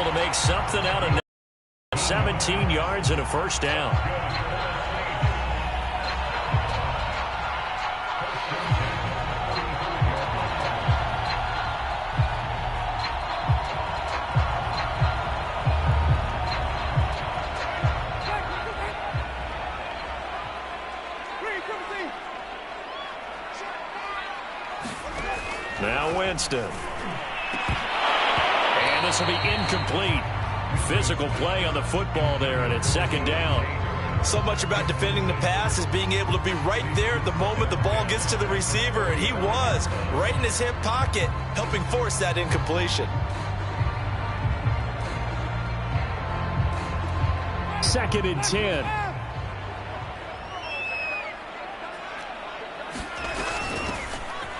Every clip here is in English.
able to make something out of 17 yards and a first down. Now Winston. And this will be incomplete. Physical play on the football there, and it's second down. So much about defending the pass is being able to be right there at the moment the ball gets to the receiver, and he was right in his hip pocket, helping force that incompletion. Second and 10.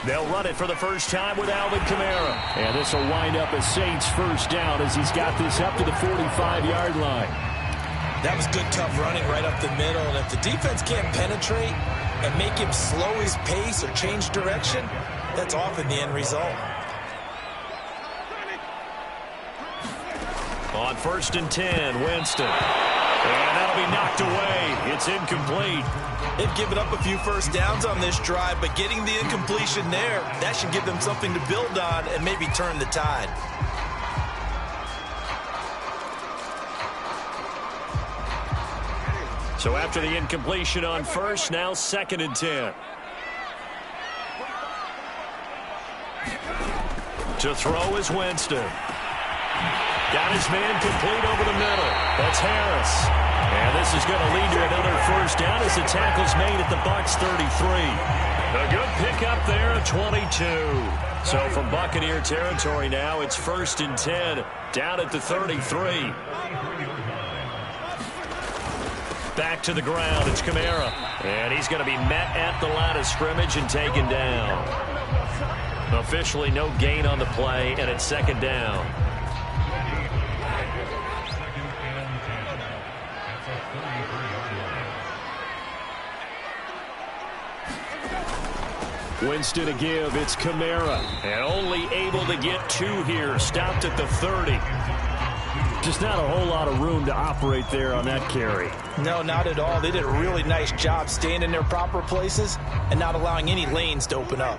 They'll run it for the first time with Alvin Kamara. And this will wind up a Saints first down as he's got this up to the 45-yard line. That was good, tough running right up the middle. And if the defense can't penetrate and make him slow his pace or change direction, that's often the end result. On first and 10, Winston. And that'll be knocked away. It's incomplete. They've given up a few first downs on this drive, but getting the incompletion there, that should give them something to build on and maybe turn the tide. So after the incompletion on first, now second and 10. To throw is Winston. Got his man complete over the middle. That's Harris. And this is going to lead to another first down as the tackle's made at the Bucs 33. A good pickup there at 22. So from Buccaneer territory now, it's first and 10 down at the 33. Back to the ground, it's Kamara. And he's going to be met at the line of scrimmage and taken down. Officially no gain on the play, and it's second down. Winston to give, it's Kamara. And only able to get two here, stopped at the 30. Just not a whole lot of room to operate there on that carry. No, not at all. They did a really nice job staying in their proper places and not allowing any lanes to open up.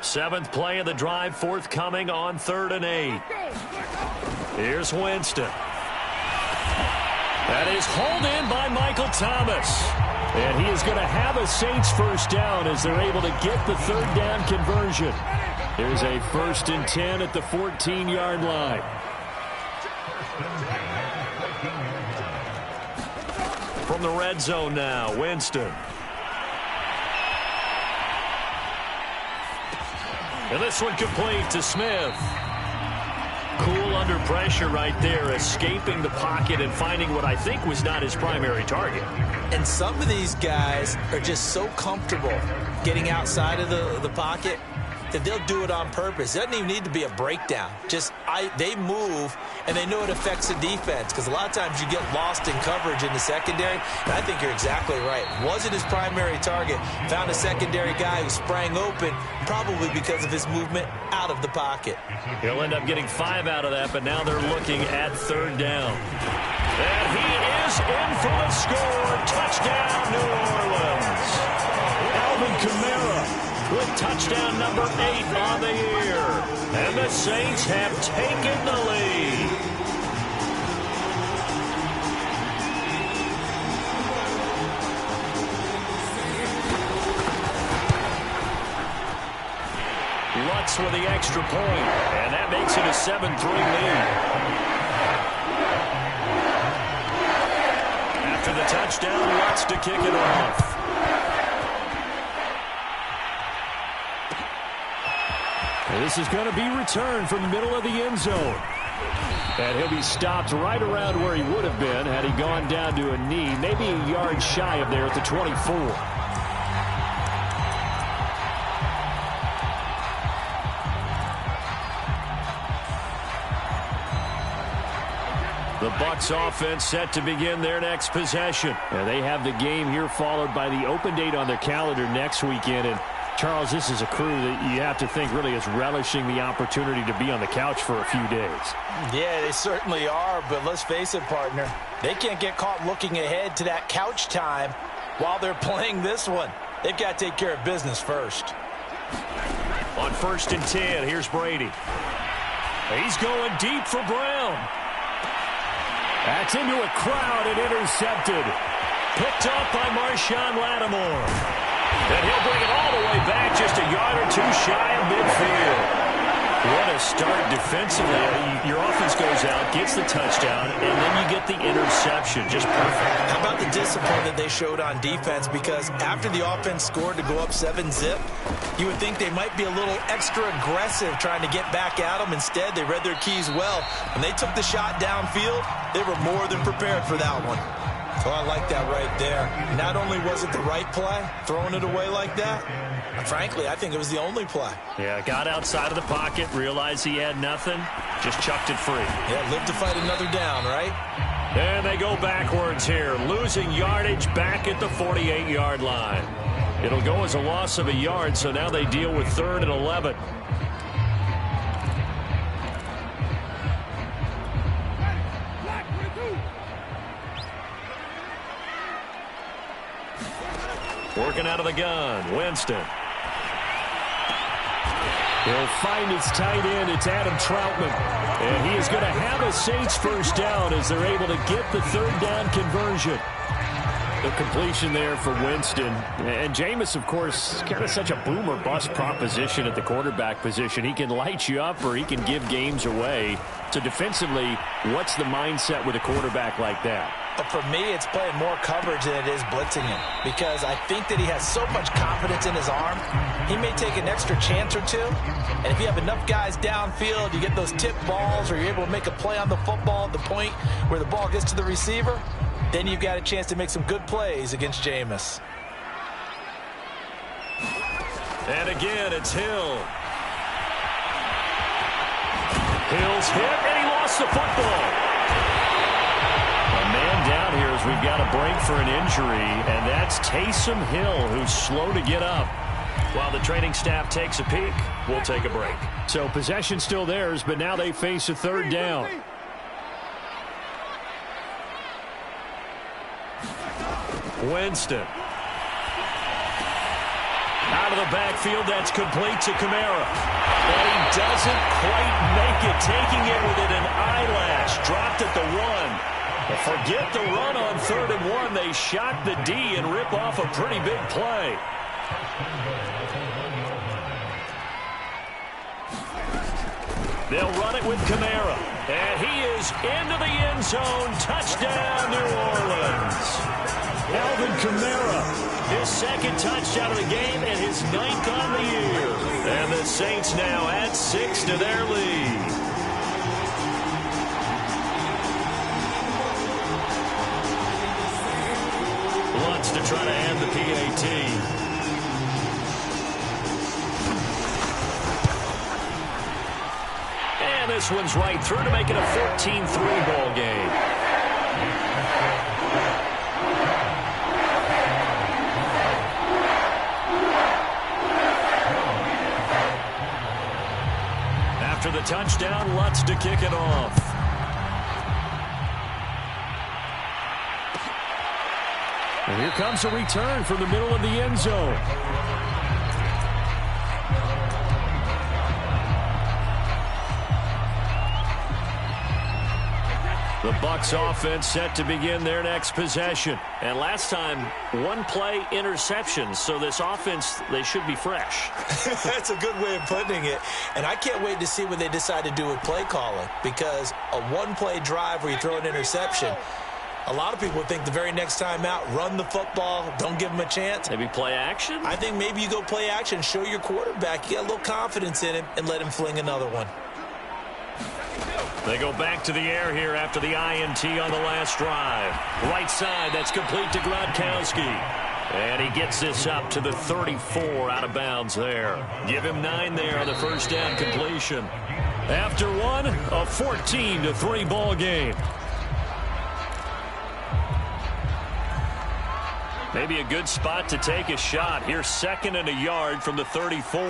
Seventh play of the drive forthcoming on 3rd and 8. Here's Winston. That is hauled in by Michael Thomas. And he is going to have a Saints first down as they're able to get the third down conversion. There's a first and 10 at the 14-yard line. From the red zone now, Winston. And this one complete to Smith. Cool under pressure right there, escaping the pocket and finding what I think was not his primary target. And some of these guys are just so comfortable getting outside of the pocket that they'll do it on purpose. It doesn't even need to be a breakdown. They move, and they know it affects the defense because a lot of times you get lost in coverage in the secondary, and I think you're exactly right. Wasn't his primary target. Found a secondary guy who sprang open, probably because of his movement out of the pocket. He'll end up getting 5 out of that, but now they're looking at third down. And he is in for the score. Touchdown, New Orleans. Alvin Kamara with touchdown number 8 on the year. And the Saints have taken the lead. Lutz with the extra point, and that makes it a 7-3 lead. After the touchdown, Lutz to kick it off. And this is going to be returned from the middle of the end zone. And he'll be stopped right around where he would have been had he gone down to a knee, maybe a yard shy of there at the 24. The Bucs offense set to begin their next possession. And they have the game here followed by the open date on their calendar next weekend. And Charles, this is a crew that you have to think really is relishing the opportunity to be on the couch for a few days. Yeah, they certainly are, but let's face it, partner. They can't get caught looking ahead to that couch time while they're playing this one. They've got to take care of business first. On 1st and 10, here's Brady. He's going deep for Brown. That's into a crowd and intercepted. Picked up by Marshawn Lattimore. And he'll bring it all the way back just a yard or two shy of midfield. What a start defensively. Your offense goes out, gets the touchdown, and then you get the interception. Just perfect. How about the discipline that they showed on defense? Because after the offense scored to go up 7-zip, you would think they might be a little extra aggressive trying to get back at them. Instead, they read their keys well. When they took the shot downfield, they were more than prepared for that one. So I like that right there. Not only was it the right play, throwing it away like that, frankly, I think it was the only play. Yeah, got outside of the pocket, realized he had nothing, just chucked it free. Yeah, live to fight another down, right? And they go backwards here, losing yardage back at the 48-yard line. It'll go as a loss of a yard, so now they deal with 3rd and 11. Working out of the gun, Winston. He'll find his tight end. It's Adam Troutman. And he is going to have a Saints first down as they're able to get the 3rd down conversion. The completion there for Winston. And Jameis, of course, kind of such a boom or bust proposition at the quarterback position. He can light you up or he can give games away. So defensively, what's the mindset with a quarterback like that? But for me, it's playing more coverage than it is blitzing him, because I think that he has so much confidence in his arm, he may take an extra chance or two. And if you have enough guys downfield, you get those tip balls, or you're able to make a play on the football at the point where the ball gets to the receiver, then you've got a chance to make some good plays against Jameis. And again, it's Hill. Hill's hit, and he lost the football. A man down here as we've got a break for an injury, and that's Taysom Hill, who's slow to get up. While the training staff takes a peek, we'll take a break. So possession still theirs, but now they face a 3rd down. Winston. Out of the backfield, that's complete to Kamara. But he doesn't quite make it, taking it within an eyelash. Dropped at the 1. Forget the run on 3rd and 1. They shock the D and rip off a pretty big play. They'll run it with Kamara. And he is into the end zone. Touchdown, New Orleans. Alvin Kamara, his 2nd touchdown of the game and his 9th on the year. And the Saints now add 6 to their lead. Lutz to try to add the PAT. And this one's right through to make it a 14-3 ball game. After the touchdown, Lutz to kick it off. And here comes a return from the middle of the end zone. The Bucs offense set to begin their next possession. And last time, 1-play interception. So this offense, they should be fresh. That's a good way of putting it. And I can't wait to see what they decide to do with play calling. Because a 1-play drive where you throw an interception, a lot of people think the very next time out, run the football, don't give them a chance. Maybe play action? I think maybe you go play action, show your quarterback you got a little confidence in him, and let him fling another one. They go back to the air here after the INT on the last drive. Right side, that's complete to Gronkowski. And he gets this up to the 34 out of bounds there. Give him 9 there on the first down completion. After one, a 14-3 ball game. Maybe a good spot to take a shot. Here's 2nd and a yard from the 34.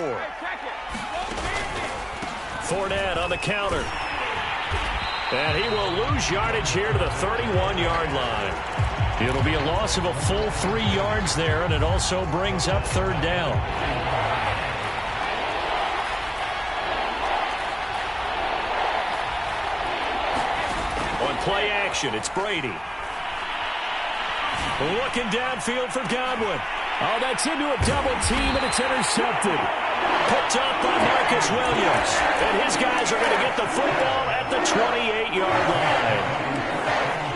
Fournette on the counter. And he will lose yardage here to the 31-yard line. It'll be a loss of a full 3 yards there, and it also brings up 3rd down. On play action, it's Brady. Looking downfield for Godwin. Oh, that's into a double team, and it's intercepted. Picked up by Marcus Williams. And his guys are going to get the football at the 28-yard line.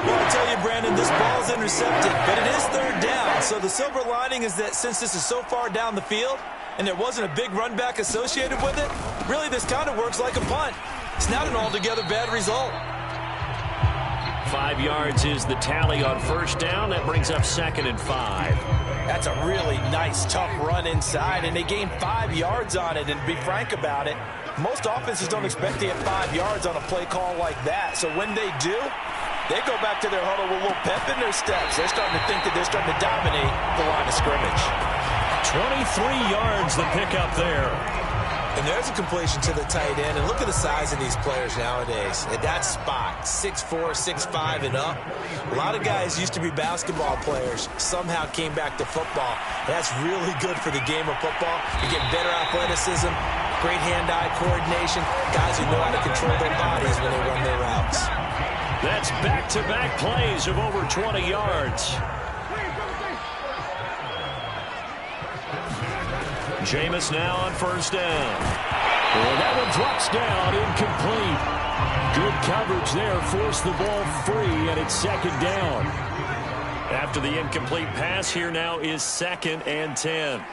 Well, I'll tell you, Brandon, this ball's intercepted, but it is 3rd down. So the silver lining is that since this is so far down the field and there wasn't a big run back associated with it, really this kind of works like a punt. It's not an altogether bad result. 5 yards is the tally on 1st down. That brings up 2nd and 5. That's a really nice, tough run inside, and they gained 5 yards on it. And to be frank about it, most offenses don't expect to get 5 yards on a play call like that. So when they do, they go back to their huddle with a little pep in their steps. They're starting to think that they're starting to dominate the line of scrimmage. 23 yards the pickup there. And there's a completion to the tight end. And look at the size of these players nowadays. At that spot, 6'4", 6'5", and up. A lot of guys used to be basketball players. Somehow came back to football. That's really good for the game of football. You get better athleticism, great hand-eye coordination. Guys who know how to control their bodies when they run their routes. That's back-to-back plays of over 20 yards. Jameis now on 1st down. Well, that one drops down, incomplete. Good coverage there, forced the ball free, and it's 2nd down. After the incomplete pass, here now is 2nd and 10.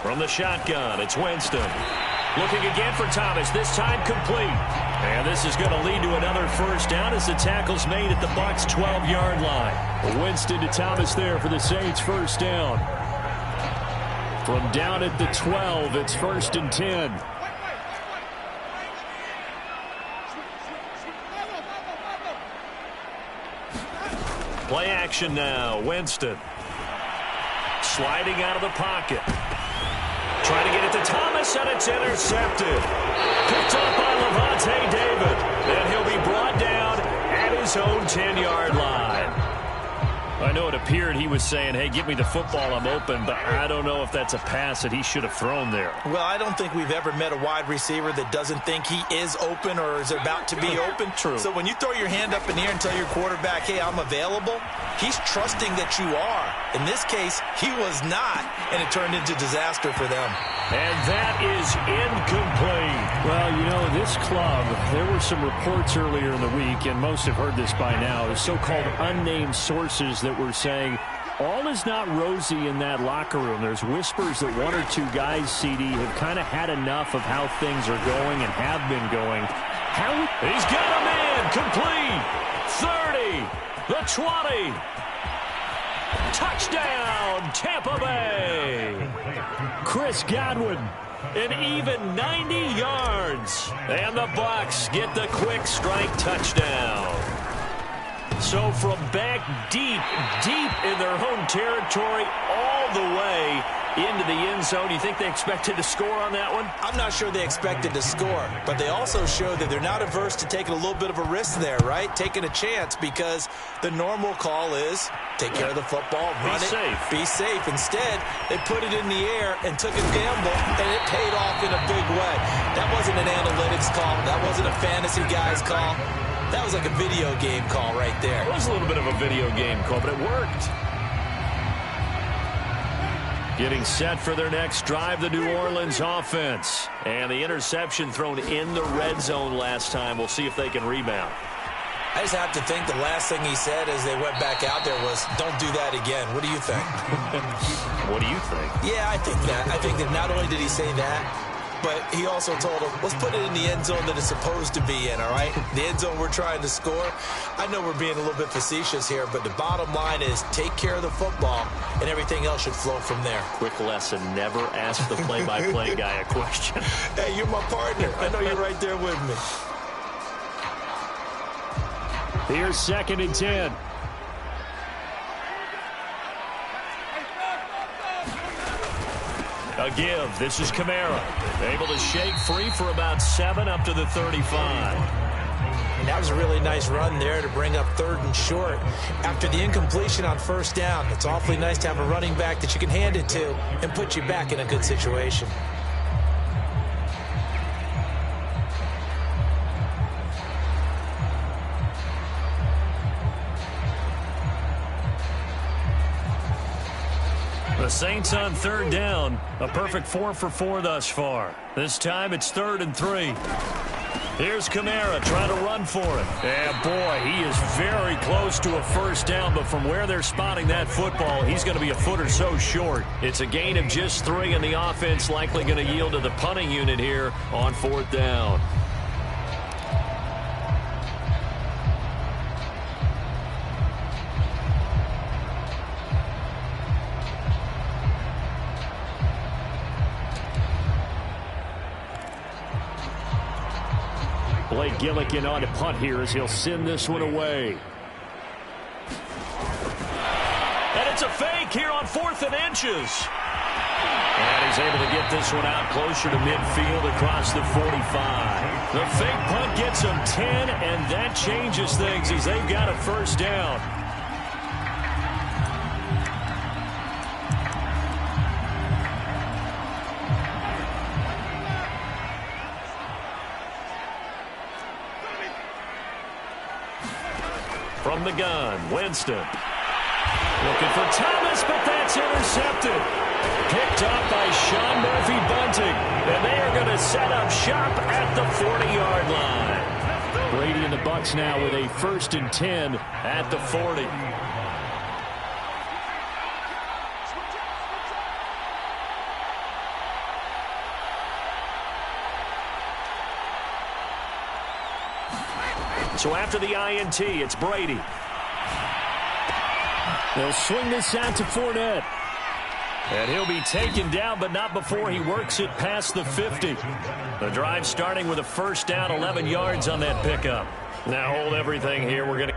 From the shotgun, it's Winston. Looking again for Thomas, this time complete. And this is going to lead to another 1st down as the tackle's made at the Bucs' 12-yard line. Winston to Thomas there for the Saints' 1st down. From down at the 12, it's 1st and 10. Play action now, Winston. Sliding out of the pocket. Trying to get it to Thomas, and it's intercepted. Picked up by Lavonte David. And he'll be brought down at his own 10-yard line. I know it appeared he was saying, hey, give me the football, I'm open, but I don't know if that's a pass that he should have thrown there. Well, I don't think we've ever met a wide receiver that doesn't think he is open or is about to be open. True. So when you throw your hand up in the air and tell your quarterback, hey, I'm available, he's trusting that you are. In this case, he was not, and it turned into disaster for them. And that is incomplete. Well, you know, this club, there were some reports earlier in the week, and most have heard this by now, so-called unnamed sources that were saying all is not rosy in that locker room. There's whispers that 1 or 2 guys, CD, have kind of had enough of how things are going and have been going. He's got a man complete. 30, the 20. Touchdown, Tampa Bay. Chris Godwin, an even 90 yards. And the Bucs get the quick strike touchdown. So from back deep in their home territory all the way into the end zone, you think they expected to score on that one? I'm not sure they expected to score, but they also showed that they're not averse to taking a little bit of a risk there, right? Taking a chance, because the normal call is take care of the football, run it, be safe. Instead, they put it in the air and took a gamble, and it paid off in a big way. That wasn't an analytics call. That wasn't a fantasy guy's call. That was like a video game call right there. It was a little bit of a video game call, but it worked. Getting set for their next drive, the New Orleans offense. And the interception thrown in the red zone last time. We'll see if they can rebound. I just have to think the last thing he said as they went back out there was, don't do that again. What do you think? What do you think? Yeah, I think that. I think that not only did he say that, but he also told him, let's put it in the end zone that it's supposed to be in, all right? The end zone we're trying to score. I know we're being a little bit facetious here, but the bottom line is take care of the football, and everything else should flow from there. Quick lesson, never ask the play-by-play guy a question. Hey, you're my partner. I know you're right there with me. Here's 2nd and 10. A give. This is Kamara. Able to shake free for about 7 up to the 35. And that was a really nice run there to bring up 3rd and short. After the incompletion on 1st down, it's awfully nice to have a running back that you can hand it to and put you back in a good situation. The Saints on 3rd down. A perfect 4 for 4 thus far. This time it's 3rd and 3. Here's Kamara trying to run for it. And boy, he is very close to a 1st down, but from where they're spotting that football, he's going to be a foot or so short. It's a gain of just 3, and the offense likely going to yield to the punting unit here on 4th down. Blake Gillikin on to punt here as he'll send this one away. And it's a fake here on 4th and inches. And he's able to get this one out closer to midfield across the 45. The fake punt gets him 10, and that changes things as they've got a 1st down. From the gun, Winston. Looking for Thomas, but that's intercepted. Picked up by Sean Murphy-Bunting. And they are going to set up shop at the 40-yard line. Brady and the Bucs now with a 1st and 10 at the 40. So after the INT, it's Brady. They'll swing this out to Fournette. And he'll be taken down, but not before he works it past the 50. The drive starting with a 1st down, 11 yards on that pickup. Now hold everything here. We're going to...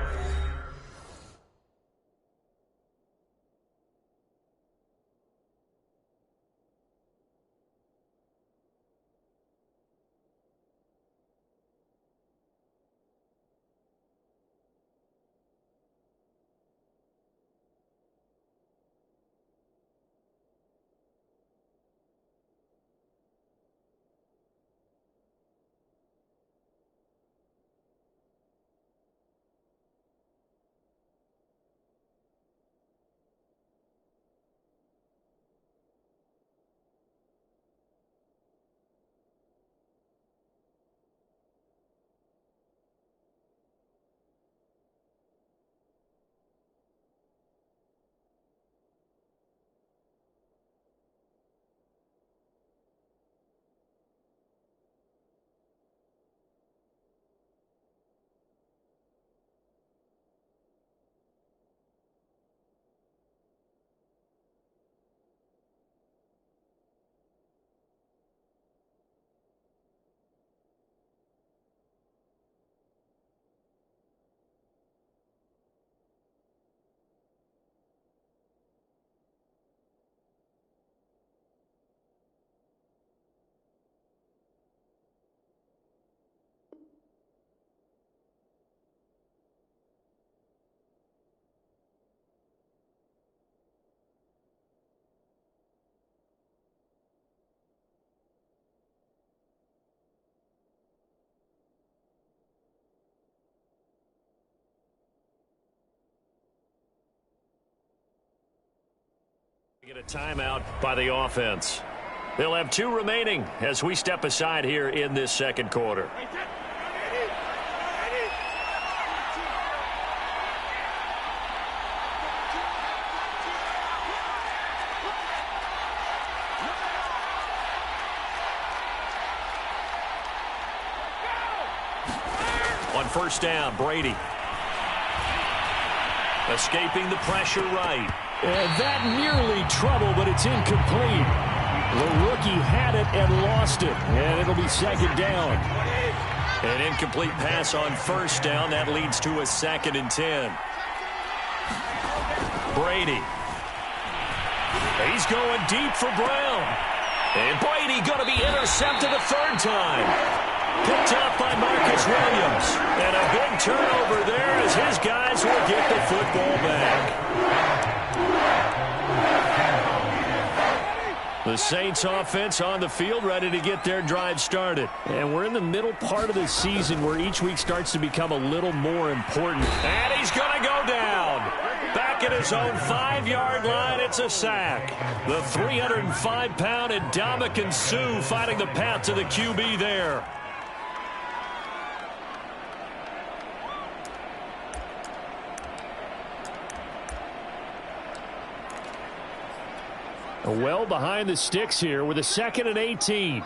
Get a timeout by the offense. They'll have 2 remaining as we step aside here in this 2nd quarter. On 1st down, Brady. Escaping the pressure right. And that nearly trouble, but it's incomplete. The rookie had it and lost it. And it'll be 2nd down. An incomplete pass on first down. That leads to a 2nd and 10. Brady. He's going deep for Brown. And Brady going to be intercepted a 3rd time. Picked up by Marcus Williams. And a big turnover there as his guys will get the football back. The Saints offense on the field ready to get their drive started. And we're in the middle part of the season where each week starts to become a little more important. And he's going to go down. Back at his own 5-yard line, it's a sack. The 305-pound Ndamukong Suh finding the path to the QB there. Well behind the sticks here with a 2nd and 18.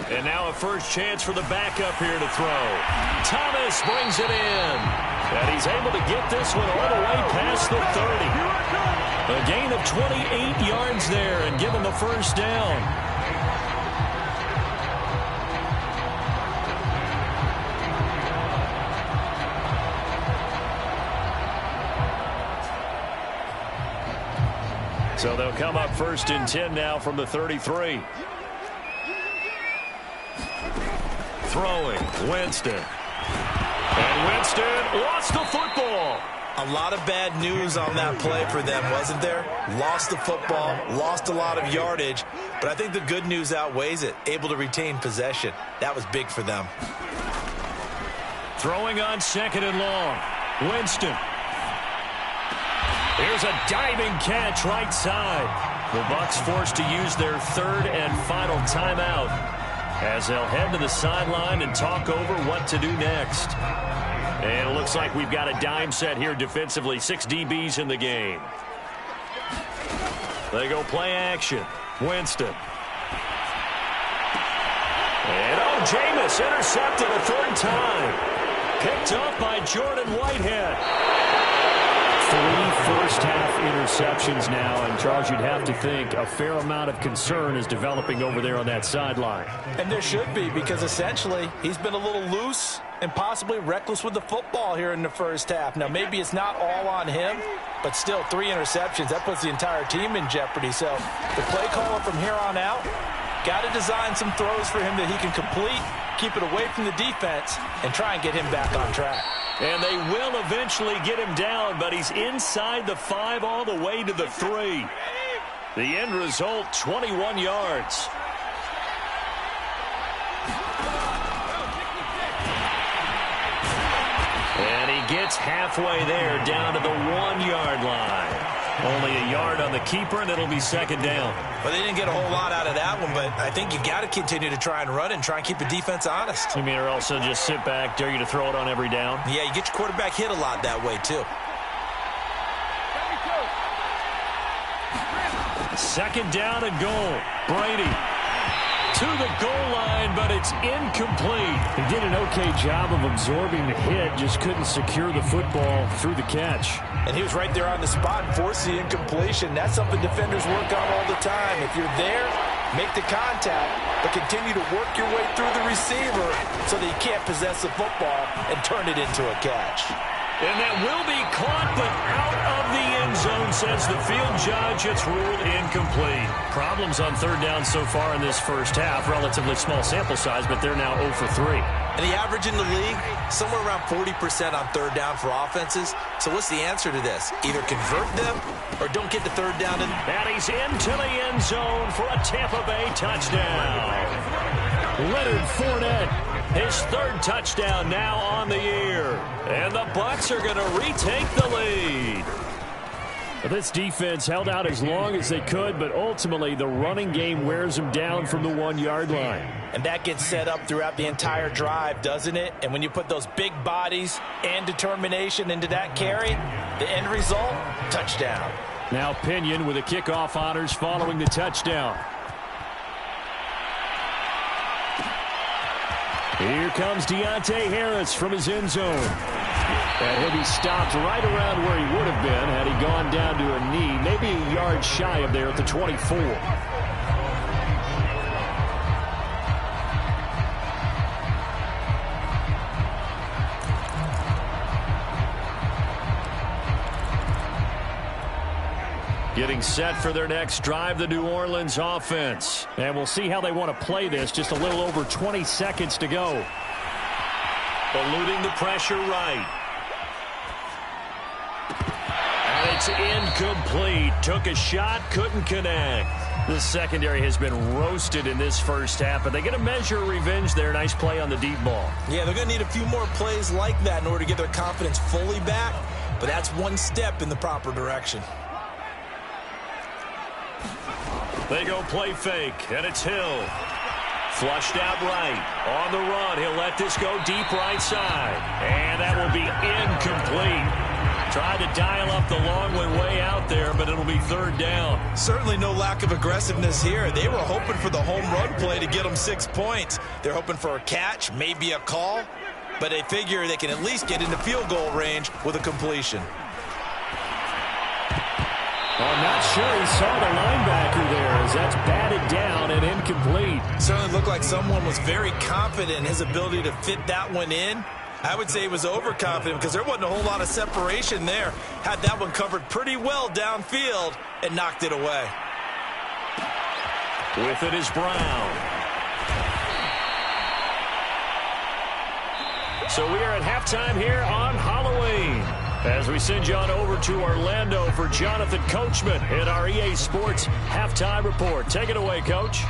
And now a first chance for the backup here to throw. Thomas brings it in. And he's able to get this one all the way past the 30. A gain of 28 yards there and give him the first down. So they'll come up 1st and 10 now from the 33. Throwing, Winston. And Winston lost the football. A lot of bad news on that play for them, wasn't there? Lost the football, lost a lot of yardage, but I think the good news outweighs it. Able to retain possession. That was big for them. Throwing on 2nd and long. Winston. Here's a diving catch right side. The Bucs forced to use their 3rd and final timeout as they'll head to the sideline and talk over what to do next. And it looks like we've got a dime set here defensively. 6 DBs in the game. They go play action. Winston. And Jameis intercepted a 3rd time. Picked up by Jordan Whitehead. 3 first-half interceptions now, and Charles, you'd have to think a fair amount of concern is developing over there on that sideline. And there should be, because essentially he's been a little loose and possibly reckless with the football here in the first half. Now, maybe it's not all on him, but still 3 interceptions. That puts the entire team in jeopardy. So the play caller from here on out got to design some throws for him that he can complete, keep it away from the defense, and try and get him back on track. And they will eventually get him down, but he's inside the 5 all the way to the 3. The end result, 21 yards. And he gets halfway there, down to the 1-yard line. Only a yard on the keeper, and it'll be 2nd down. Well, they didn't get a whole lot out of that one, but I think you got to continue to try and run and try and keep the defense honest. You mean, or also just sit back, dare you to throw it on every down? Yeah, you get your quarterback hit a lot that way, too. 2nd down and goal. Brady to the goal line, but it's incomplete. He did an okay job of absorbing the hit, just couldn't secure the football through the catch. And he was right there on the spot and forced the incompletion. That's something defenders work on all the time. If you're there, make the contact, but continue to work your way through the receiver so that you can't possess the football and turn it into a catch. And that will be caught, but out of the end zone, says the field judge. It's ruled incomplete. Problems on 3rd down so far in this first half. Relatively small sample size, but they're now 0 for 3. And the average in the league, somewhere around 40% on 3rd down for offenses. So what's the answer to this? Either convert them or don't get the 3rd down. And he's into the end zone for a Tampa Bay touchdown. Leonard Fournette, his 3rd touchdown now on the year. And the Bucs are going to retake the lead. This defense held out as long as they could, but ultimately the running game wears them down from the 1-yard line. And that gets set up throughout the entire drive, doesn't it? And when you put those big bodies and determination into that carry, the end result, touchdown. Now Pinion with the kickoff honors following the touchdown. Here comes Deontay Harris from his end zone. And he'll be stopped right around where he would have been had he gone down to a knee, maybe a yard shy of there at the 24. Getting set for their next drive, the New Orleans offense. And we'll see how they want to play this. Just a little over 20 seconds to go. Eluding the pressure right. And it's incomplete. Took a shot, couldn't connect. The secondary has been roasted in this first half, but they get a measure of revenge there. Nice play on the deep ball. Yeah, they're going to need a few more plays like that in order to get their confidence fully back, but that's one step in the proper direction. They go play fake, and it's Hill. Flushed out right. On the run, he'll let this go deep right side. And that will be incomplete. Tried to dial up the long one way out there, but it'll be third down. Certainly no lack of aggressiveness here. They were hoping for the home run play to get them 6 points. They're hoping for a catch, maybe a call, but they figure they can at least get into field goal range with a completion. I'm not sure he saw the linebacker there as that's batted down and incomplete. Certainly looked like someone was very confident in his ability to fit that one in. I would say he was overconfident because there wasn't a whole lot of separation there. Had that one covered pretty well downfield and knocked it away. With it is Brown. So we are at halftime here on Halloween, as we send you on over to Orlando for Jonathan Coachman in our EA Sports Halftime Report. Take it away, Coach.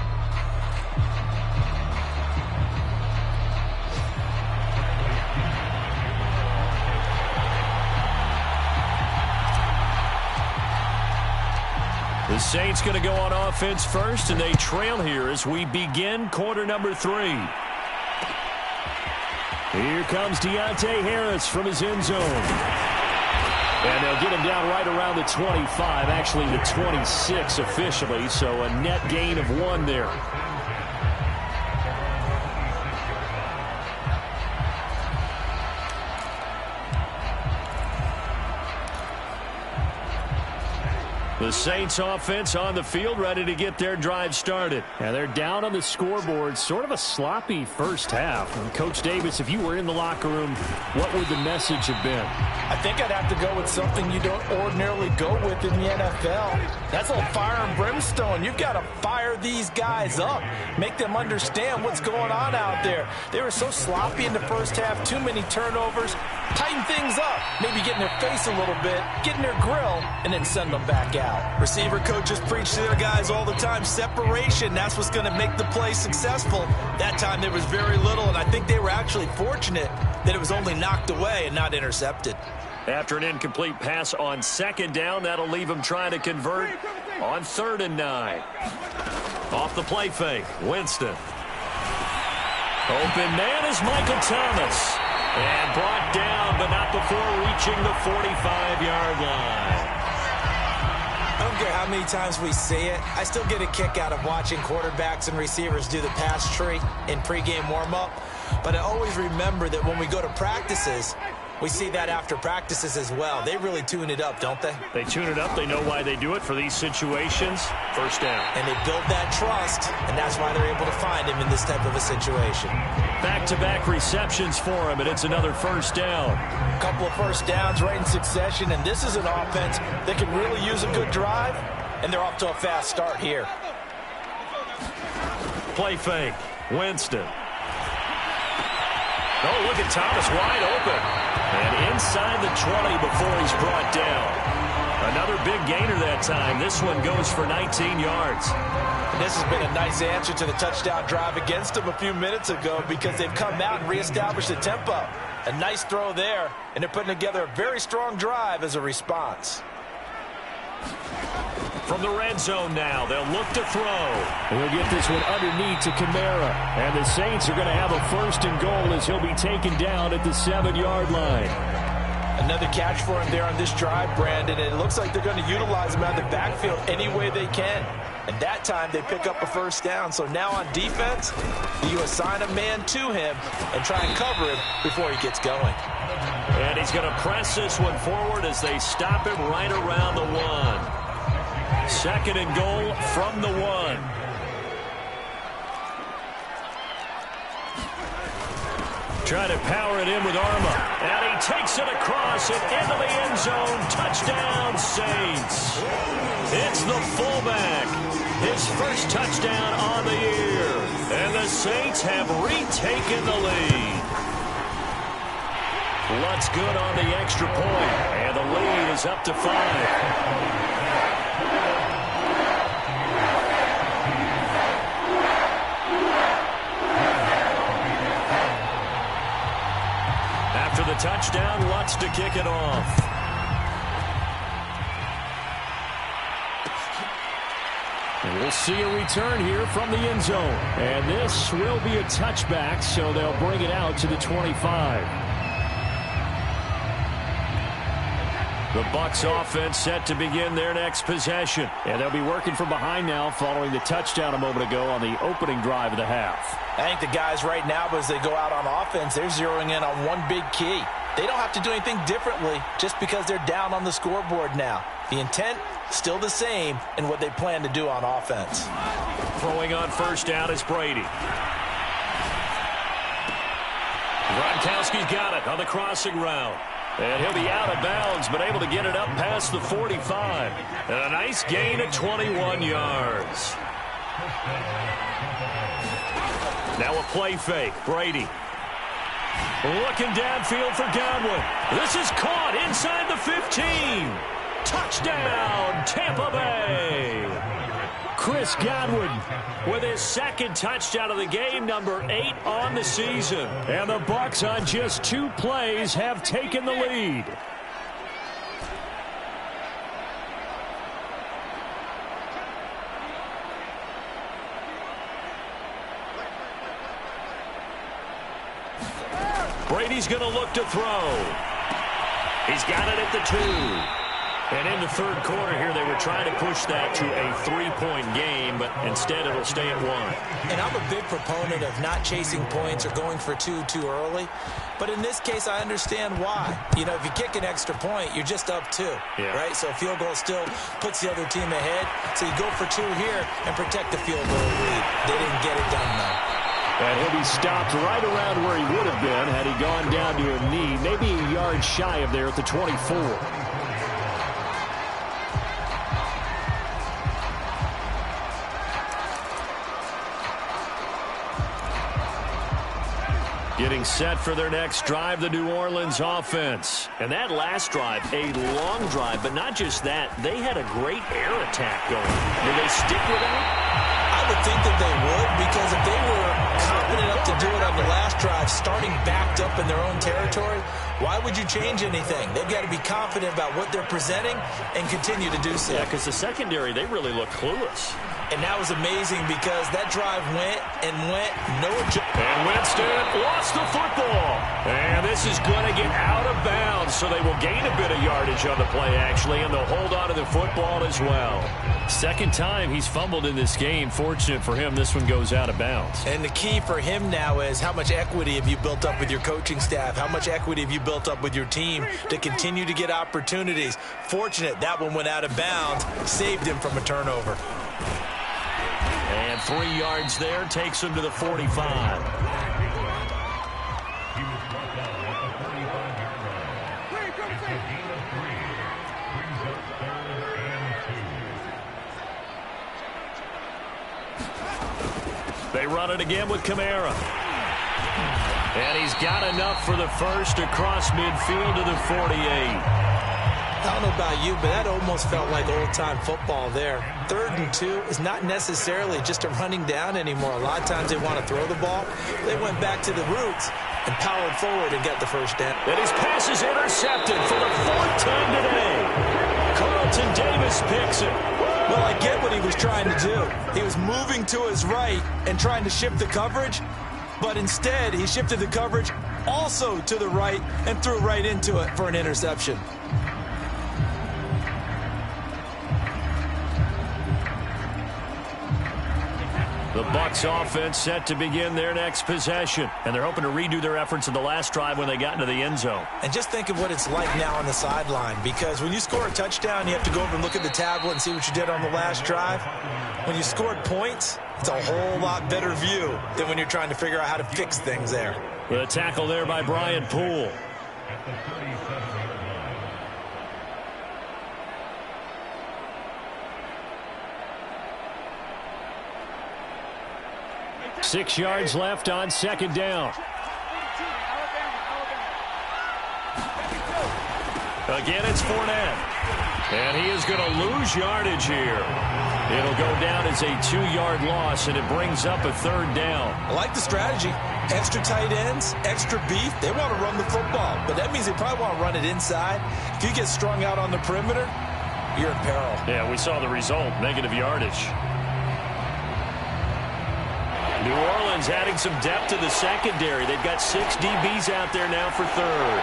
The Saints going to go on offense first, and they trail here as we begin quarter number 3. Here comes Deontay Harris from his end zone. And they'll get him down right around the 25, actually the 26 officially, so a net gain of 1 there. The Saints offense on the field, ready to get their drive started. And they're down on the scoreboard. Sort of a sloppy first half. And Coach Davis, if you were in the locker room, what would the message have been? I think I'd have to go with something you don't ordinarily go with in the NFL. That's a little fire and brimstone. You've got to fire these guys up. Make them understand what's going on out there. They were so sloppy in the first half. Too many turnovers. Tighten things up. Maybe get in their face a little bit. Get in their grill. And then send them back out. Receiver coaches preach to their guys all the time. Separation. That's what's going to make the play successful. That time there was very little. And I think they were actually fortunate that it was only knocked away and not intercepted. After an incomplete pass on second down, that'll leave them trying to convert on 3rd and 9. Off the play fake, Winston. Open man is Michael Thomas. And brought down, but not before reaching the 45-yard line. I don't care how many times we see it. I still get a kick out of watching quarterbacks and receivers do the pass tree in pregame warm-up. But I always remember that when we go to practices, we see that after practices as well. They really tune it up, don't they? They tune it up. They know why they do it for these situations. First down. And they build that trust, and that's why they're able to find him in this type of a situation. Back-to-back receptions for him, and it's another first down. A couple of first downs right in succession, and this is an offense that can really use a good drive, and they're off to a fast start here. Play fake. Winston. Oh, look at Thomas wide open. And inside the 20 before he's brought down. Another big gainer that time. This one goes for 19 yards. And this has been a nice answer to the touchdown drive against them a few minutes ago because they've come out and reestablished the tempo. A nice throw there, and they're putting together a very strong drive as a response. From the red zone now, they'll look to throw. He'll get this one underneath to Kamara. And the Saints are going to have a 1st and goal as he'll be taken down at the 7-yard line. Another catch for him there on this drive, Brandon. And it looks like they're going to utilize him out of the backfield any way they can. And that time they pick up a first down. So now on defense, you assign a man to him and try and cover him before he gets going. And he's going to press this one forward as they stop him right around the 1. 2nd and goal from the 1. Try to power it in with Arma. And he takes it across and into the end zone. Touchdown, Saints. It's the fullback. His first touchdown on the year. And the Saints have retaken the lead. Lutz good on the extra point. And the lead is up to 5. After the touchdown, Lutz to kick it off. And we'll see a return here from the end zone. And this will be a touchback, so they'll bring it out to the 25. The Bucs offense set to begin their next possession. And they'll be working from behind now following the touchdown a moment ago on the opening drive of the half. I think the guys right now, as they go out on offense, they're zeroing in on one big key. They don't have to do anything differently just because they're down on the scoreboard now. The intent, still the same in what they plan to do on offense. Throwing on first down is Brady. Gronkowski's got it on the crossing route. And he'll be out of bounds, but able to get it up past the 45. And a nice gain of 21 yards. Now a play fake. Brady. Looking downfield for Godwin. This is caught inside the 15. Touchdown, Tampa Bay. Chris Godwin with his second touchdown of the game, number 8 on the season. And the Bucs on just 2 plays have taken the lead. Brady's going to look to throw. He's got it at the 2. And in the third quarter here, they were trying to push that to a 3-point game, but instead it'll stay at 1. And I'm a big proponent of not chasing points or going for 2 too early. But in this case, I understand why. You know, if you kick an extra point, you're just up 2, right? So a field goal still puts the other team ahead. So you go for 2 here and protect the field goal lead. They didn't get it done, though. And he'll be stopped right around where he would have been had he gone down to a knee, maybe a yard shy of there at the 24. Getting set for their next drive, the New Orleans offense. And that last drive, a long drive, but not just that. They had a great air attack going. Will they stick with that? I would think that they would, because if they were confident enough to do it on the last drive, starting backed up in their own territory, why would you change anything? They've got to be confident about what they're presenting and continue to do so. Yeah, because the secondary, they really look clueless. And that was amazing because that drive went and went. And Winston lost the football. And this is going to get out of bounds, so they will gain a bit of yardage on the play, actually, and they'll hold on to the football as well. Second time he's fumbled in this game. Fortunate for him, this one goes out of bounds. And the key for him now is how much equity have you built up with your coaching staff? How much equity have you built up with your team to continue to get opportunities? Fortunate that one went out of bounds, saved him from a turnover. And 3 yards there takes him to the 45. They run it again with Kamara. And he's got enough for the first across midfield to the 48. I don't know about you, but that almost felt like old-time football there. 3rd and 2 is not necessarily just a running down anymore. A lot of times they want to throw the ball. They went back to the roots and powered forward and got the first down. And his pass is intercepted for the 4th time today. Carlton Davis picks it. Well, I get what he was trying to do. He was moving to his right and trying to shift the coverage, but instead he shifted the coverage also to the right and threw right into it for an interception. The Bucs offense set to begin their next possession. And they're hoping to redo their efforts in the last drive when they got into the end zone. And just think of what it's like now on the sideline, because when you score a touchdown, you have to go over and look at the tablet and see what you did on the last drive. When you scored points, it's a whole lot better view than when you're trying to figure out how to fix things there. The tackle there by Brian Poole. Six yards left on second down. Again, it's Fournette. And he is going to lose yardage here. It'll go down as a 2-yard loss, and it brings up a third down. I like the strategy. Extra tight ends, extra beef. They want to run the football, but that means they probably want to run it inside. If you get strung out on the perimeter, you're in peril. Yeah, we saw the result, negative yardage. New Orleans adding some depth to the secondary. They've got 6 DBs out there now for third.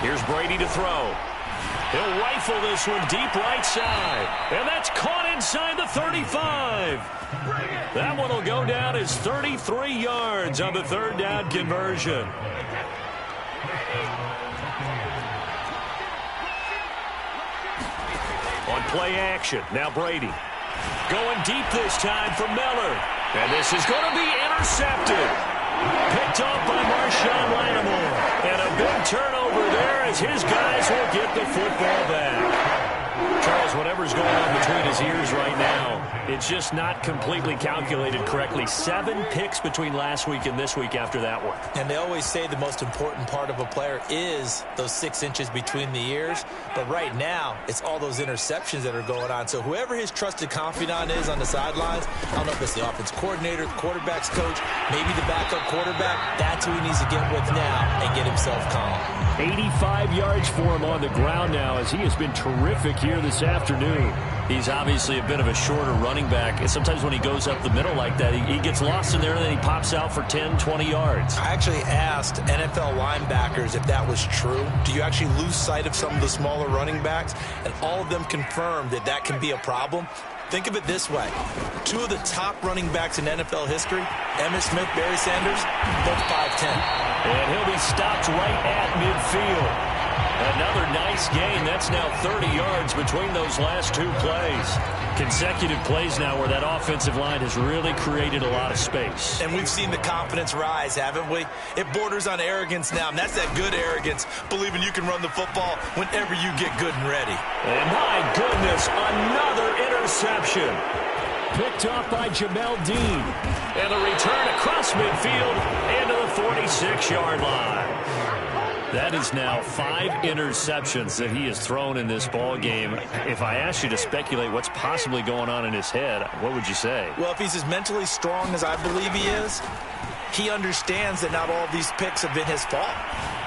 Here's Brady to throw. He'll rifle this one deep right side. And that's caught inside the 35. That one will go down as 33 yards on the third down conversion. On play action, now Brady. Going deep this time for Miller. And this is going to be intercepted. Picked off by Marshawn Lattimore. And a big turnover there as his guys will get the football back. Charles, whatever's going on between his ears right now, it's just not completely calculated correctly. 7 picks between last week and this week after that one. And they always say the most important part of a player is those 6 inches between the ears. But right now, it's all those interceptions that are going on. So whoever his trusted confidant is on the sidelines, I don't know if it's the offense coordinator, the quarterback's coach, maybe the backup quarterback, that's who he needs to get with now and get himself calm. 85 yards for him on the ground now as he has been terrific here this afternoon. He's obviously a bit of a shorter running back. And sometimes when he goes up the middle like that, he gets lost in there and then he pops out for 10, 20 yards. I actually asked NFL linebackers if that was true. Do you actually lose sight of some of the smaller running backs? And all of them confirmed that that can be a problem. Think of it this way. 2 of the top running backs in NFL history, Emmitt Smith, Barry Sanders, both 5'10". And he'll be stopped right at midfield. Another nice gain. That's now 30 yards between those last 2 plays. Consecutive plays now where that offensive line has really created a lot of space. And we've seen the confidence rise, haven't we? It borders on arrogance now, and that's that good arrogance, believing you can run the football whenever you get good and ready. And my goodness, another interception. Picked off by Jamel Dean. And the return across midfield into the 46-yard line. That is now 5 interceptions that he has thrown in this ball game. If I asked you to speculate what's possibly going on in his head, what would you say? Well, if he's as mentally strong as I believe he is, he understands that not all of these picks have been his fault.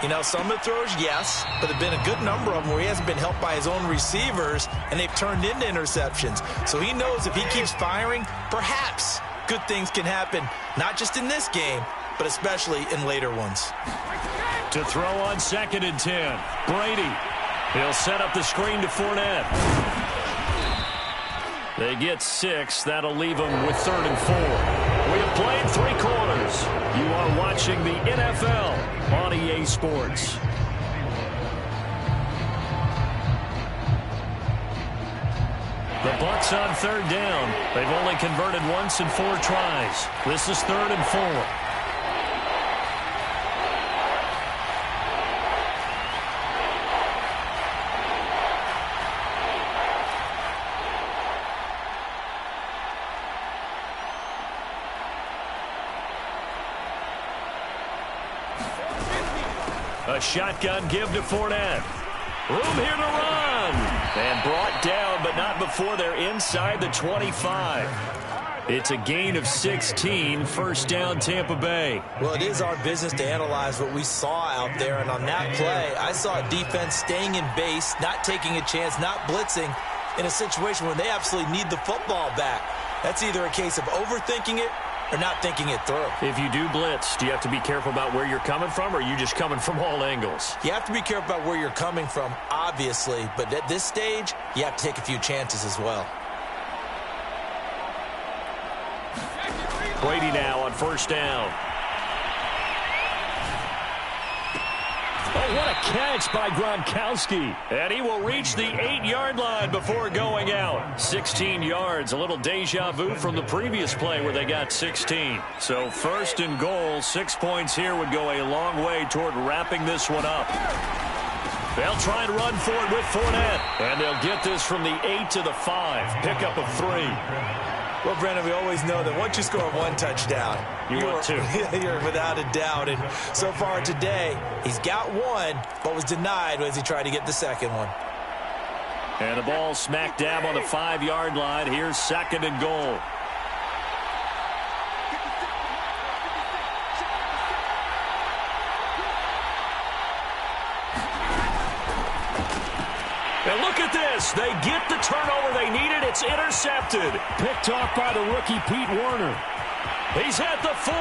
You know, some of the throws, yes, but there have been a good number of them where he hasn't been helped by his own receivers, and they've turned into interceptions. So he knows if he keeps firing, perhaps good things can happen, not just in this game, but especially in later ones. To throw on 2nd and 10. Brady. He'll set up the screen to Fournette. They get 6. That'll leave them with 3rd and 4. We have played 3 quarters. You are watching the NFL on EA Sports. The Bucs on 3rd down. They've only converted once in 4 tries. This is 3rd and 4. A shotgun give to Fournette. Room here to run. And brought down, but not before they're inside the 25. It's a gain of 16. First down, Tampa Bay. Well, it is our business to analyze what we saw out there. And on that play, I saw a defense staying in base, not taking a chance, not blitzing in a situation where they absolutely need the football back. That's either a case of overthinking it or not thinking it through. If you do blitz, do you have to be careful about where you're coming from, or are you just coming from all angles? You have to be careful about where you're coming from, obviously, but at this stage, you have to take a few chances as well. Brady now on first down. Oh, what a catch by Gronkowski. And he will reach the 8-yard line before going out. 16 yards, a little deja vu from the previous play where they got 16. So first and goal, 6 points here would go a long way toward wrapping this one up. They'll try and run for it with Fournette. And they'll get this from the 8 to the 5. Pickup of 3. Well, Brandon, we always know that once you score one touchdown, you're without a doubt. And so far today, he's got one, but was denied as he tried to get the second one. And the ball smack dab on the 5-yard line. Here's second and goal. And look at this. They get the turnover they needed. It's intercepted. Picked off by the rookie Pete Werner. He's at the 40.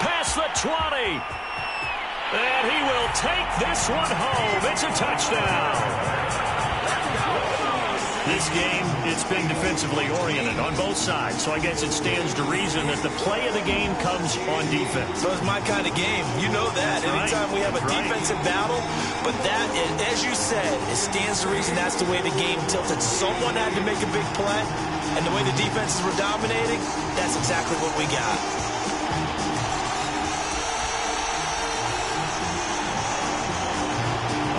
Past the 20. And he will take this one home. It's a touchdown. This game, it's been defensively oriented on both sides. So I guess it stands to reason that the play of the game comes on defense. So it's my kind of game. You know that. Anytime we have a defensive battle, but that, as you said, it stands to reason that's the way the game tilted. Someone had to make a big play, and the way the defenses were dominating, that's exactly what we got.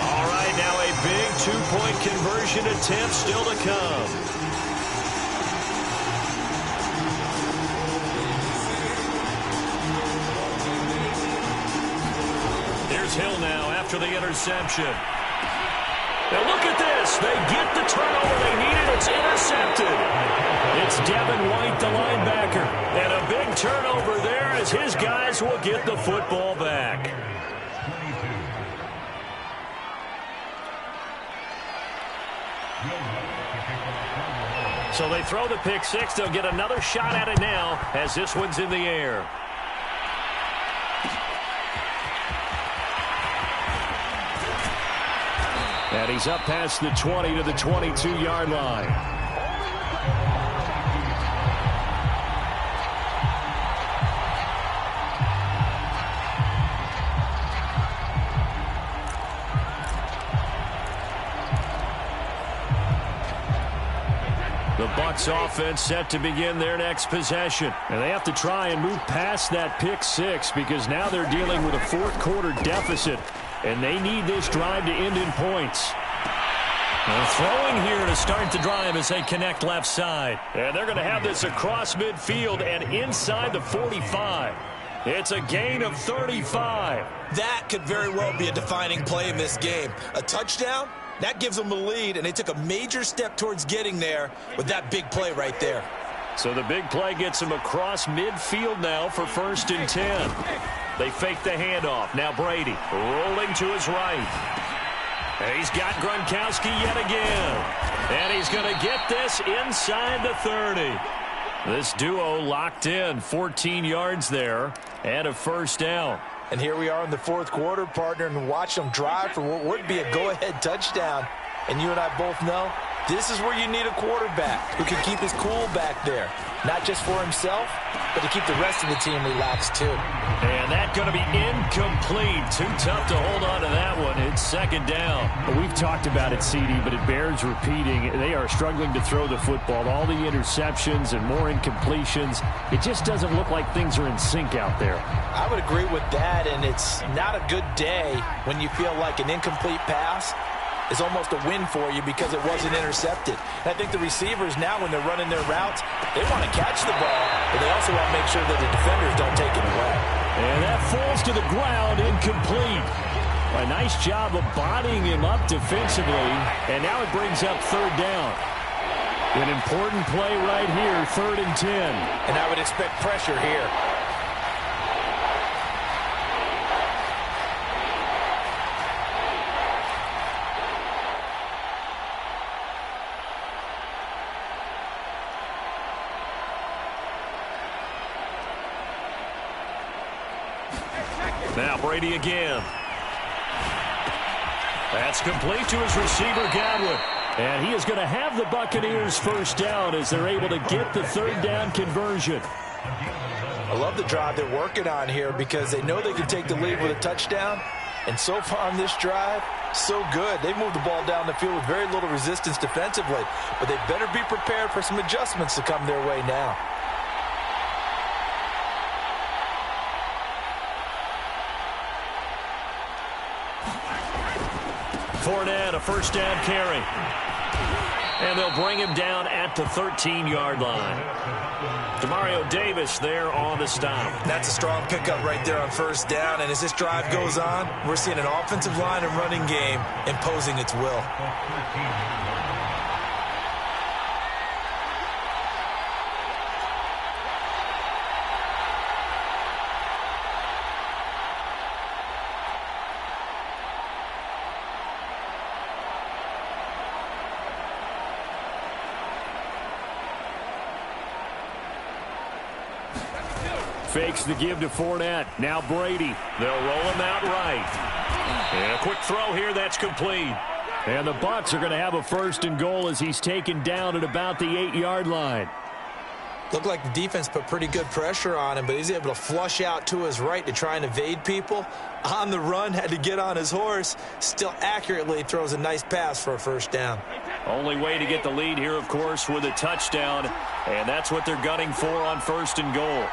All right, now a big two-point conversion attempt still to come. Here's Hill now after the interception. Now look at this. They get the turnover they needed. It's intercepted. It's Devin White, the linebacker. And a big turnover there as his guys will get the football back. So they throw the pick six. They'll get another shot at it now as this one's in the air. And he's up past the 20 to the 22-yard line. The Bucs offense set to begin their next possession. And they have to try and move past that pick six because now they're dealing with a fourth-quarter deficit. And they need this drive to end in points. They're throwing here to start the drive as they connect left side. And they're going to have this across midfield and inside the 45. It's a gain of 35. That could very well be a defining play in this game. A touchdown, that gives them the lead, and they took a major step towards getting there with that big play right there. So the big play gets them across midfield now for 1st and 10. They fake the handoff. Now Brady rolling to his right. And he's got Gronkowski yet again. And he's going to get this inside the 30. This duo locked in, 14 yards there, and a first down. And here we are in the fourth quarter, partner, and watch them drive for what would be a go-ahead touchdown. And you and I both know this is where you need a quarterback who can keep his cool back there. Not just for himself, but to keep the rest of the team relaxed too. And that's going to be incomplete. Too tough to hold on to that one. It's second down. Well, we've talked about it, CD, but it bears repeating. They are struggling to throw the football. All the interceptions and more incompletions. It just doesn't look like things are in sync out there. I would agree with that, and it's not a good day when you feel like an incomplete pass is almost a win for you because it wasn't intercepted. And I think the receivers now, when they're running their routes, they want to catch the ball, but they also want to make sure that the defenders don't take it away. And that falls to the ground, incomplete. A nice job of bodying him up defensively, and now it brings up third down. An important play right here, 3rd and 10. And I would expect pressure here. Now Brady again. That's complete to his receiver, Godwin. And he is going to have the Buccaneers first down as they're able to get the third down conversion. I love the drive they're working on here because they know they can take the lead with a touchdown. And so far on this drive, so good. They moved the ball down the field with very little resistance defensively. But they better be prepared for some adjustments to come their way now. Fournette, a first down carry. And they'll bring him down at the 13-yard line. Demario Davis there on the stop. That's a strong pickup right there on first down. And as this drive goes on, we're seeing an offensive line and running game imposing its will. Fakes the give to Fournette. Now Brady. They'll roll him out right. And a quick throw here that's complete. And the Bucs are going to have a first and goal as he's taken down at about the 8-yard line. Looked like the defense put pretty good pressure on him, but he's able to flush out to his right to try and evade people. On the run, had to get on his horse. Still accurately throws a nice pass for a first down. Only way to get the lead here, of course, with a touchdown. And that's what they're gunning for on first and goal.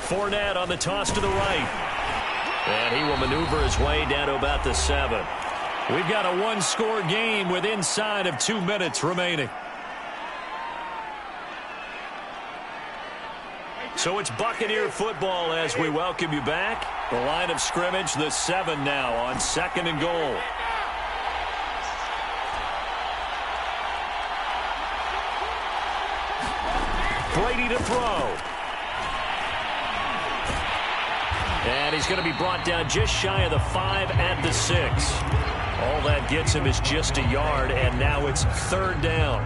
Fournette on the toss to the right. And he will maneuver his way down to about the 7. We've got a one-score game with inside of 2 minutes remaining. So it's Buccaneer football as we welcome you back. The line of scrimmage, the 7 now on second and goal. Brady to throw. And he's going to be brought down just shy of the 5 at the 6. All that gets him is just a yard, and now it's third down.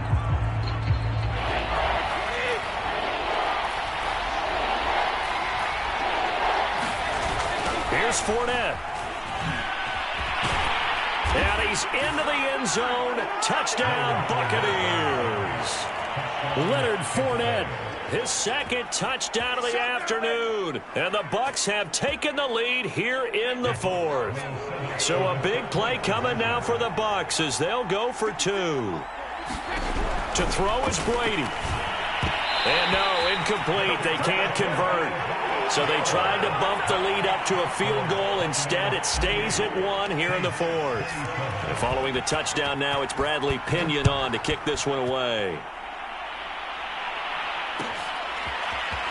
Here's Fournette. And he's into the end zone. Touchdown, Buccaneers. Leonard Fournette. His second touchdown of the afternoon. And the Bucs have taken the lead here in the fourth. So a big play coming now for the Bucs as they'll go for 2. To throw is Brady. And no, incomplete. They can't convert. So they tried to bump the lead up to a field goal. Instead, it stays at 1 here in the fourth. And following the touchdown now, it's Bradley Pinion on to kick this one away.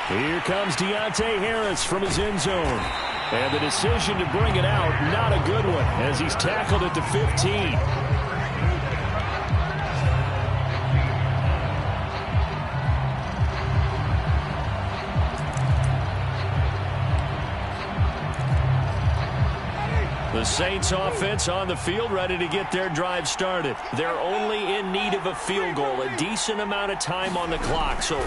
Here comes Deontay Harris from his end zone. And the decision to bring it out, not a good one, as he's tackled at the 15. The Saints offense on the field ready to get their drive started. They're only in need of a field goal, a decent amount of time on the clock. So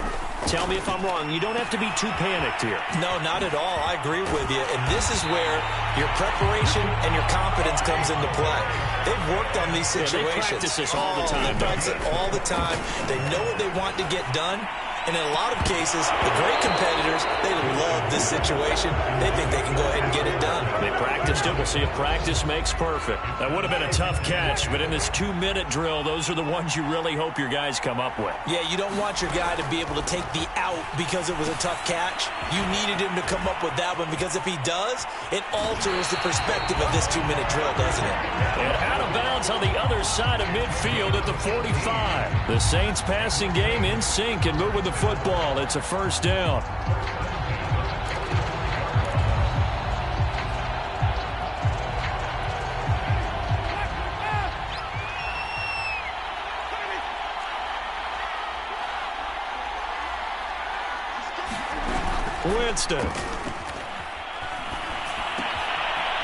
tell me if I'm wrong. You don't have to be too panicked here. No, not at all. I agree with you. And this is where your preparation and your confidence comes into play. They've worked on these situations. They practice this all the time. They practice it all the time. They know what they want to get done. And in a lot of cases, the great competitors, they love this situation. They think they can go ahead and get it done. They practiced it. We'll see if practice makes perfect. That would have been a tough catch, but in this 2-minute drill, those are the ones you really hope your guys come up with. Yeah, you don't want your guy to be able to take the out because it was a tough catch. You needed him to come up with that one because if he does, it alters the perspective of this 2-minute drill, doesn't it? And out of bounds on the other side of midfield at the 45. The Saints passing game in sync and moving the football. It's a first down. Winston.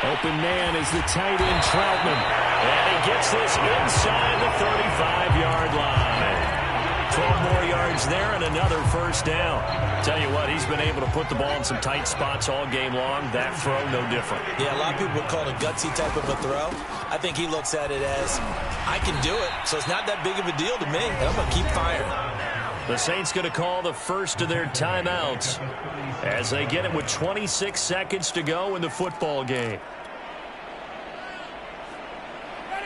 Open man is the tight end, Troutman. And he gets this inside the 35-yard line. 12 more yards there and another first down. Tell you what, he's been able to put the ball in some tight spots all game long. That throw, no different. Yeah, a lot of people would call it a gutsy type of a throw. I think he looks at it as, I can do it, so it's not that big of a deal to me, and I'm going to keep firing. The Saints going to call the first of their timeouts as they get it with 26 seconds to go in the football game.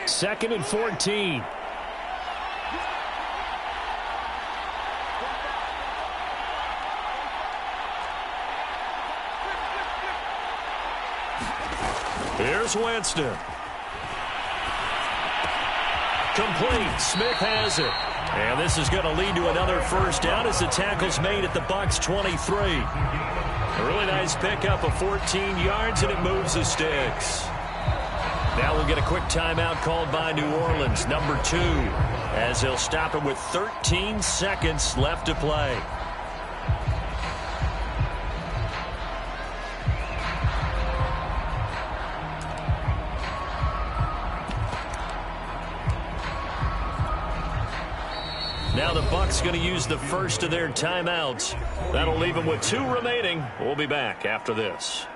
2nd and 14. Here's Winston. Complete. Smith has it. And this is going to lead to another first down as the tackle's made at the Bucs 23. A really nice pickup of 14 yards, and it moves the sticks. Now we'll get a quick timeout called by New Orleans, number 2, as they'll stop it with 13 seconds left to play. Now the Bucs going to use the first of their timeouts. That'll leave them with 2 remaining. We'll be back after this.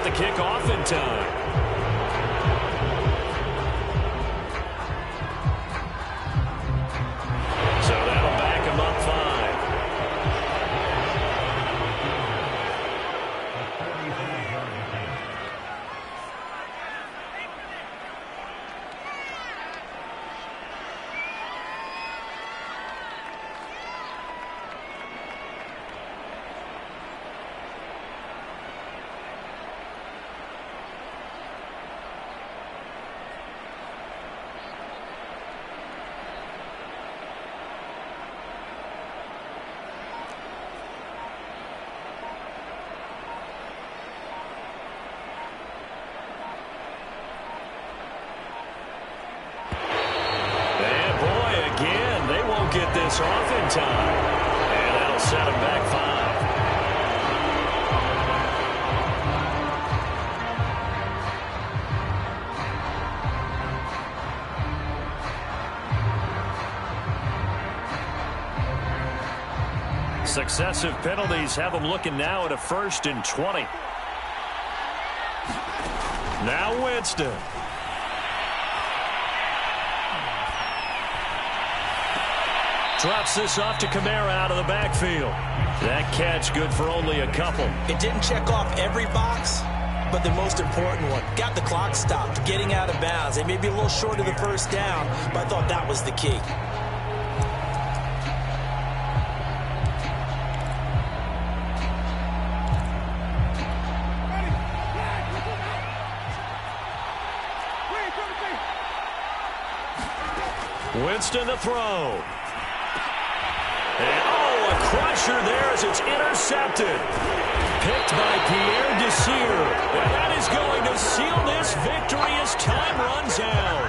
The kickoff in time. So that'll back him up 5. And boy, again, they won't get this off in time. And that'll set them back 5. Successive penalties have them looking now at a 1st and 20. Now Winston. Drops this off to Kamara out of the backfield. That catch good for only a couple. It didn't check off every box, but the most important one. Got the clock stopped, getting out of bounds. They may be a little short of the first down, but I thought that was the key. Winston to throw. And, oh, a crusher there as it's intercepted. Picked by Pierre Desir. And that is going to seal this victory as time runs out.